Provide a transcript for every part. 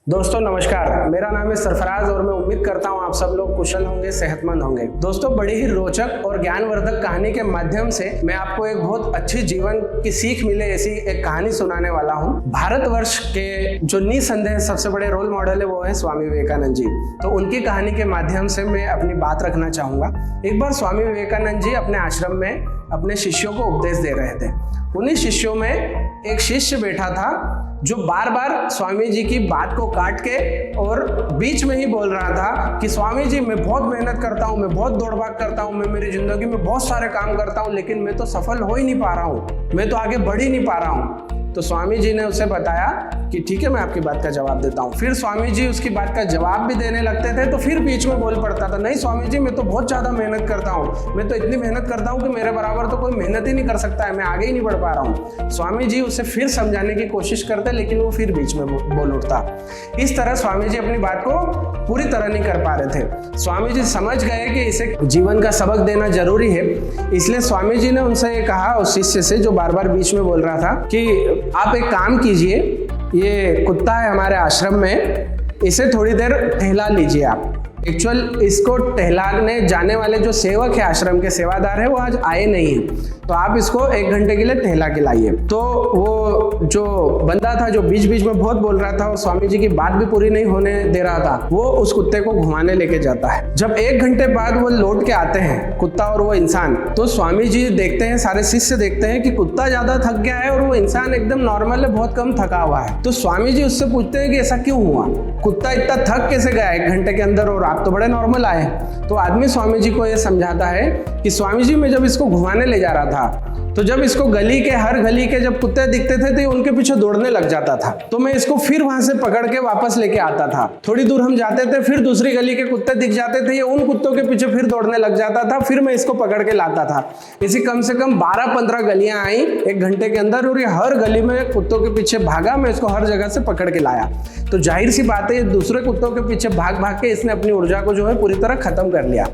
दोस्तों नमस्कार, मेरा नाम है सरफराज और मैं उम्मीद करता हूँ आप सब लोग कुशल होंगे, सेहतमंद होंगे। दोस्तों बड़ी ही रोचक और ज्ञानवर्धक कहानी के माध्यम से मैं आपको एक बहुत अच्छी जीवन की सीख मिले ऐसी एक कहानी सुनाने वाला हूँ। भारतवर्ष के जो निसंदेह सबसे बड़े रोल मॉडल है वो है स्वामी विवेकानंद जी। तो उनकी कहानी के माध्यम से मैं अपनी बात रखना चाहूंगा। एक बार स्वामी विवेकानंद जी अपने आश्रम में अपने शिष्यों को उपदेश दे रहे थे। उन्हीं शिष्यों में एक शिष्य बैठा था जो बार बार स्वामी जी की बात को काट के और बीच में ही बोल रहा था कि स्वामी जी मैं बहुत मेहनत करता हूँ, मैं बहुत दौड़ भाग करता हूँ, मैं मेरी जिंदगी में बहुत सारे काम करता हूँ, लेकिन मैं तो सफल हो ही नहीं पा रहा हूँ, मैं तो आगे बढ़ ही नहीं पा रहा हूँ। तो स्वामी जी ने उसे बताया कि ठीक है मैं आपकी बात का जवाब देता हूँ। फिर स्वामी जी उसकी बात का जवाब भी देने लगते थे तो फिर बीच में बोल पड़ता था, नहीं स्वामी जी मैं तो बहुत ज़्यादा मेहनत करता हूँ, मैं तो इतनी मेहनत करता हूँ कि मेरे बराबर तो कोई मेहनत ही नहीं कर सकता है, मैं आगे ही नहीं बढ़ पा रहा हूँ। स्वामी जी उसे फिर समझाने की कोशिश करते लेकिन वो फिर बीच में बोल उठता। इस तरह स्वामी जी अपनी बात को पूरी तरह नहीं कर पा रहे थे। स्वामी जी समझ गए कि इसे जीवन का सबक देना जरूरी है, इसलिए स्वामी जी ने उनसे ये कहा उस शिष्य से जो बार बार बीच में बोल रहा था कि आप एक काम कीजिए, ये कुत्ता है हमारे आश्रम में, इसे थोड़ी देर टहला लीजिए आप। एक्चुअल इसको टहलाने जाने वाले जो सेवक है, आश्रम के सेवादार है, वो आज आए नहीं है, तो आप इसको 1 घंटे के लिए टहला के लाइए। तो वो जो बंदा था जो बीच बीच में बहुत बोल रहा था और स्वामी जी की बात भी पूरी नहीं होने दे रहा था, वो उस कुत्ते को घुमाने लेके जाता है। जब 1 घंटे बाद वो लौट के आते हैं, कुत्ता और वो इंसान, तो स्वामी जी देखते हैं, सारे शिष्य देखते हैं कि कुत्ता ज्यादा थक गया है और वो इंसान एकदम नॉर्मल है, बहुत कम थका हुआ है। तो स्वामी जी उससे पूछते हैं कि ऐसा क्यों हुआ, कुत्ता इतना थक कैसे गया 1 घंटे के अंदर और आप तो बड़े नॉर्मल आए। तो आदमी स्वामी जी को ये समझाता है कि स्वामी जी मैं जब इसको घुमाने ले जा रहा था तो जब इसको गली के हर गली के जब कुत्ते दिखते थे तो उनके पीछे दौड़ने लग जाता था, तो मैं इसको फिर वहां से पकड़ के वापस लेके आता था। थोड़ी दूर हम जाते थे, फिर दूसरी गली के कुत्ते दिख जाते थे, ये उन कुत्तों के पीछे फिर दौड़ने लग जाता था, फिर मैं इसको पकड़ के लाता था। इसी कम से कम 12-15 गलियां आई 1 घंटे के अंदर और ये हर गली में कुत्तों के पीछे भागा, मैं इसको हर जगह से पकड़ के लाया। तो जाहिर सी बात है ये दूसरे कुत्तों के पीछे भाग भाग के इसने अपनी ऊर्जा को जो है पूरी तरह खत्म कर लिया।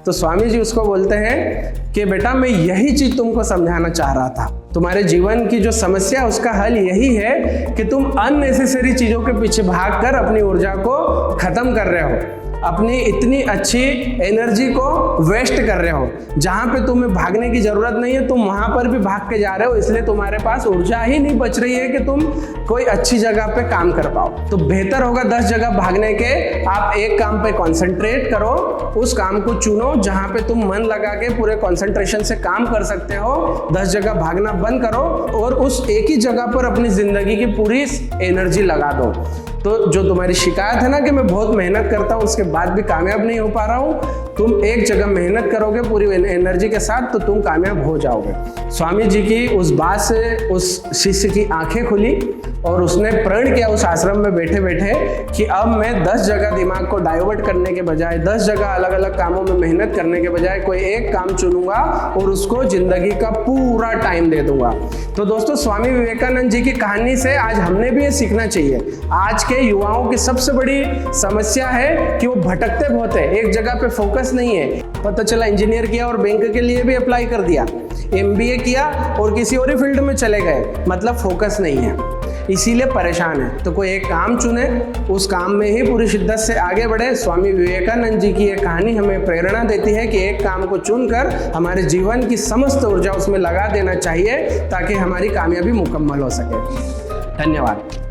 तो स्वामी जी उसको बोलते हैं कि बेटा मैं यही चीज तुमको समझाना चाह रहा था, तुम्हारे जीवन की जो समस्या उसका हल यही है कि तुम अननेसेसरी चीजों के पीछे भागकर अपनी ऊर्जा को खत्म कर रहे हो, अपनी इतनी अच्छी एनर्जी को वेस्ट कर रहे हो। जहां पे तुम्हें भागने की जरूरत नहीं है तुम वहां पर भी भाग के जा रहे हो, इसलिए तुम्हारे पास ऊर्जा ही नहीं बच रही है कि तुम कोई अच्छी जगह पे काम कर पाओ। तो बेहतर होगा 10 जगह भागने के आप एक काम पे कंसंट्रेट करो, उस काम को चुनो जहां पे तुम मन लगा के पूरे कंसंट्रेशन से काम कर सकते हो। 10 जगह भागना बंद करो और उस एक ही जगह पर अपनी जिंदगी की पूरी एनर्जी लगा दो। तो जो तुम्हारी शिकायत है ना कि मैं बहुत मेहनत करता हूँ उसके बाद भी कामयाब नहीं हो पा रहा हूँ, तुम एक जगह मेहनत करोगे पूरी एनर्जी के साथ तो तुम कामयाब हो जाओगे। स्वामी जी की उस बात से उस शिष्य की आंखें खुली और उसने प्रण किया उस आश्रम में बैठे बैठे कि अब मैं 10 जगह दिमाग को डाइवर्ट करने के बजाय, 10 जगह अलग अलग कामों में मेहनत करने के बजाय कोई एक काम चुनूंगा और उसको जिंदगी का पूरा टाइम दे दूंगा। तो दोस्तों स्वामी विवेकानंद जी की कहानी से आज हमने भी ये सीखना चाहिए। आज के युवाओं की सबसे बड़ी समस्या है कि वो भटकते बहुत है, एक जगह पे फोकस नहीं है। पता चला इंजीनियर किया और बैंक के लिए भी अप्लाई कर दिया, MBA किया और किसी और ही फील्ड में चले गए, मतलब फोकस नहीं है, इसीलिए परेशान है। तो कोई एक काम चुने, उस काम में ही पूरी शिद्दत से आगे बढ़े। स्वामी विवेकानंद जी की ये कहानी हमें प्रेरणा देती है कि एक काम को चुनकर हमारे जीवन की समस्त ऊर्जा उसमें लगा देना चाहिए ताकि हमारी कामयाबी मुकम्मल हो सके। धन्यवाद।